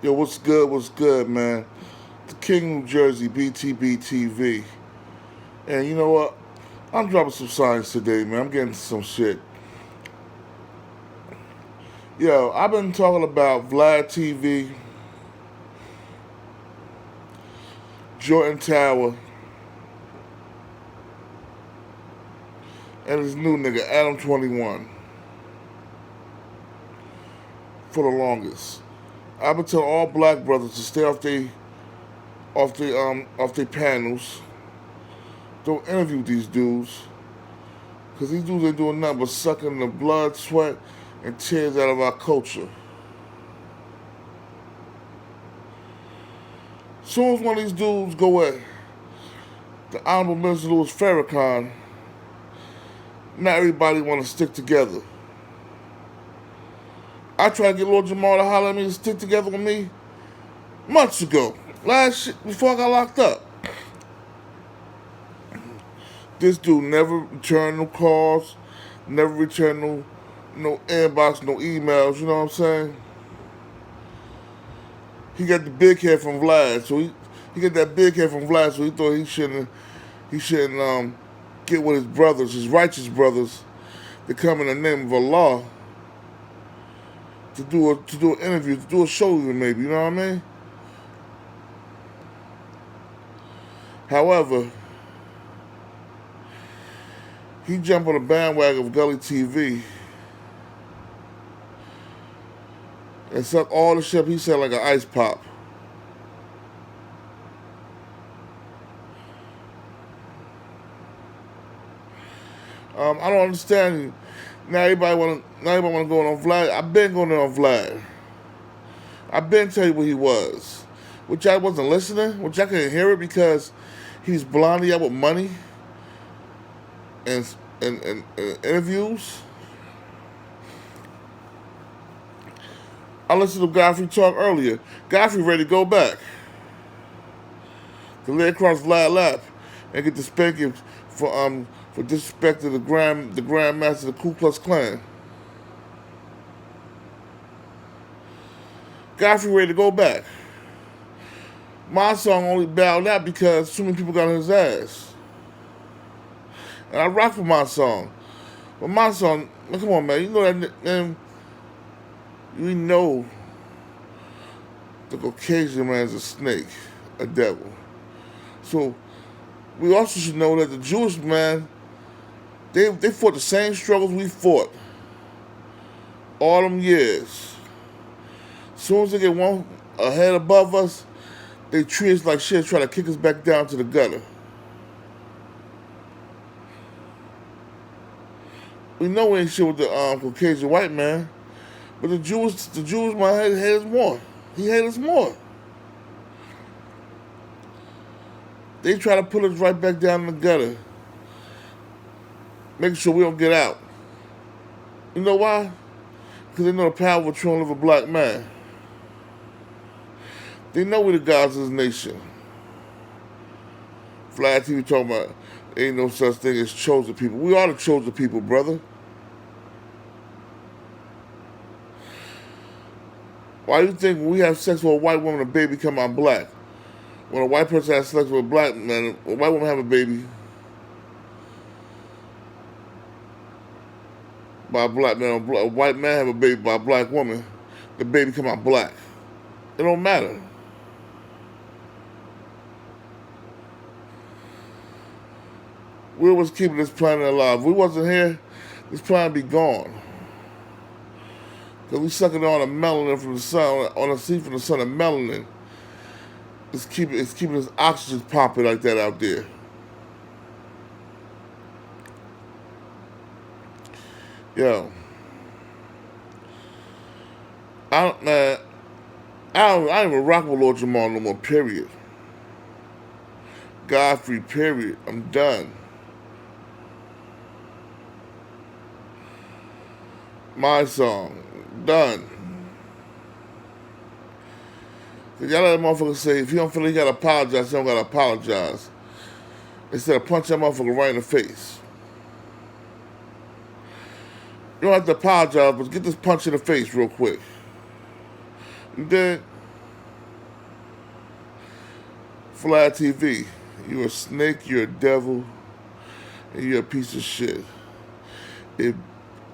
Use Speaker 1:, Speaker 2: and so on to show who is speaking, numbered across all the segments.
Speaker 1: Yo, what's good, man? The King, New Jersey, BTBTV. And you know what? I'm dropping some science today, man. I'm getting some shit. Yo, I've been talking about Vlad TV, Jordan Tower, and his new nigga, Adam 21, for the longest. I've been telling all black brothers to stay off their panels. Don't interview these dudes. Because these dudes ain't doing nothing but sucking the blood, sweat, and tears out of our culture. Soon as one of these dudes go away, the Honorable Minister Louis Farrakhan, not everybody want to stick together. I tried to get Lord Jamar to holler at me to stick together with me months ago. Last shit, before I got locked up. This dude never returned no calls, never returned no inbox, no emails, you know what I'm saying? He got the big head from Vlad, so he got that big head from Vlad, so he thought he shouldn't get with his brothers, his righteous brothers, to come in the name of Allah to do an interview, to do a show even maybe, you know what I mean? However, he jumped on the bandwagon of Gully TV and sucked all the shit he said like an ice pop. I don't understand. Now everybody wanna go on Vlad. I've been going on Vlad. I've been telling you what he was, which I wasn't listening, which I couldn't hear it because he's blindly out with money and interviews. I listened to Godfrey talk earlier. Godfrey ready to go back to lay across Vlad's lap and get the spanking for disrespecting the Grand Master of the Ku Klux Klan. Godfrey ready to go back. My song only bowed out because so many people got on his ass. And I rock for my song. But my song, come on, man. You know that, man. We know the Caucasian man is a snake, a devil. So we also should know that the Jewish man, they fought the same struggles we fought all them years. As soon as they get one ahead above us, they treat us like shit, try to kick us back down to the gutter. We know we ain't shit with the Caucasian white man, but the Jews man hate us more. He hate us more. They try to put us right back down in the gutter, making sure we don't get out. You know why? Because they know the power of a true of a black man. They know we the gods of this nation. Vlad TV talking about ain't no such thing as chosen people. We are the chosen people, brother. Why do you think when we have sex with a white woman, a baby come out black? When a white person has sex with a black man, a white woman have a baby by a black man, a white man have a baby by a black woman, the baby come out black. It don't matter. We was keeping this planet alive. If we wasn't here, this planet would be gone. Because we sucking on the melanin from the sun, on the seed from the sun, and melanin. It's keeping this oxygen pumping like that out there. Yo. I don't even rock with Lord Jamar no more, period. Godfrey, period. I'm done. My song, done. Cause y'all let that motherfucker say, if you don't feel like you gotta apologize, you don't gotta apologize. Instead of punch that motherfucker right in the face. You don't have to apologize, but get this punch in the face real quick. You did? Vlad TV, you're a snake, you're a devil, and you're a piece of shit. If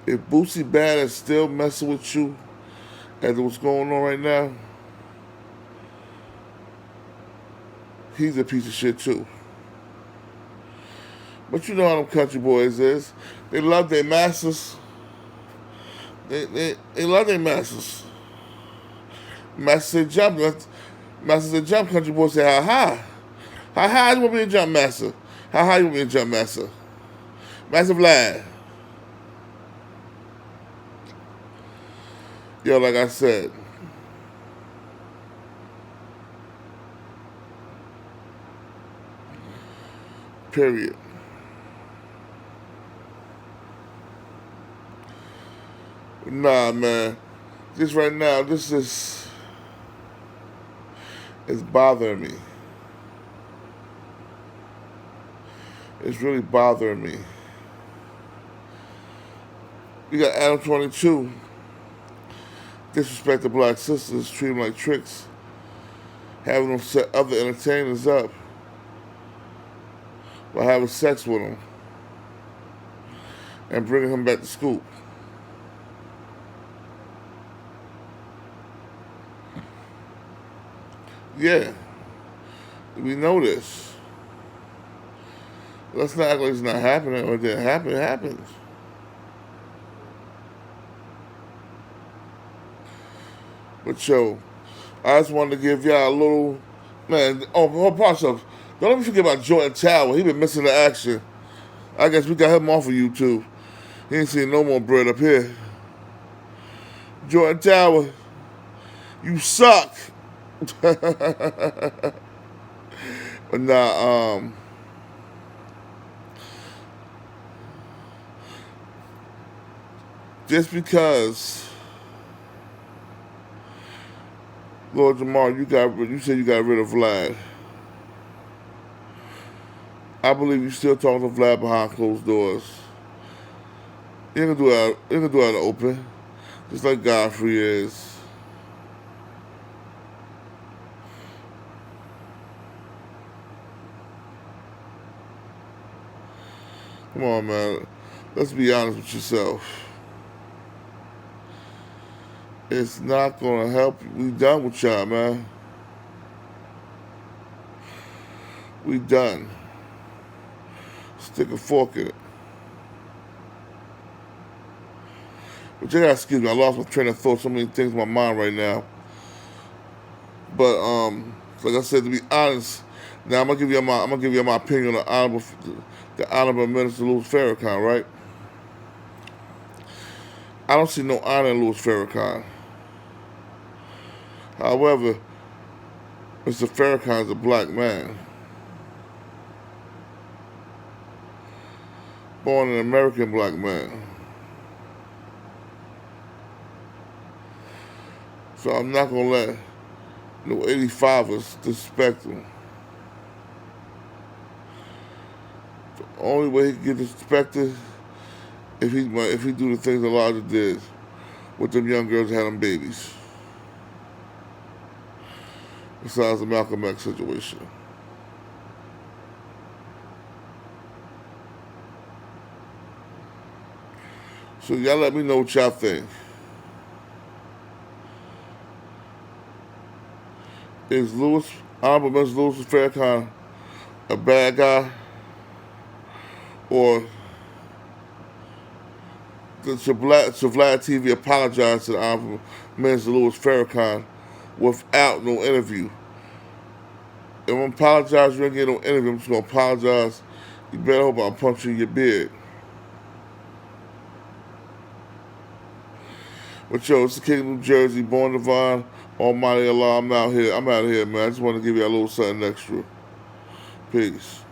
Speaker 1: if Boosie Bad is still messing with you after what's going on right now, he's a piece of shit too. But you know how them country boys is. They love their masters. They love their masters. Masters say jump. Masters say jump. Country boys say how high. How high you want me to jump, master? How high you want me to jump, master? Master Vlad. Yo, like I said, period. Nah, man. This right now, this is bothering me. It's really bothering me. You got Adam 22 disrespect the black sisters, treat them like tricks, having them set other entertainers up by having sex with them and bringing him back to school. Yeah, we know this. Let's not act like it's not happening or it didn't happen. It happens. But yo, I just wanted to give y'all a little, man, oh, don't let me forget about Jordan Tower. He been missing the action. I guess we got him off of YouTube. He ain't seen no more bread up here. Jordan Tower, you suck. But nah, just because Lord Jamar, you said you got rid of Vlad. I believe you still talking to Vlad behind closed doors. You ain't gonna do it. You ain't gonna do it out in the open, just like Godfrey is. Come on, man. Let's be honest with yourself. It's not gonna help. We done with y'all, man. We done. Stick a fork in it. But you gotta excuse me. I lost my train of thought. So many things in my mind right now. But like I said, to be honest, now I'm gonna give you my opinion on the honorable Minister Louis Farrakhan, right? I don't see no honor in Louis Farrakhan. However, Mr. Farrakhan is a black man, born an American black man. So I'm not gonna let no 85ers disrespect him. The only way he can get disrespected if he do the things Elijah did with them young girls that had them babies. Besides the Malcolm X situation. So y'all let me know what y'all think. Is Honorable Mr. Louis Farrakhan a bad guy? Or should Vlad TV apologize to the Honorable Mr. Louis Farrakhan without no interview? If I'm apologize, you ain't get no interview, I'm just gonna apologize. You better hope I'm punching your beard. But yo, it's the King of New Jersey, born divine, almighty Allah. I'm out here, man. I just want to give you a little something extra. Peace.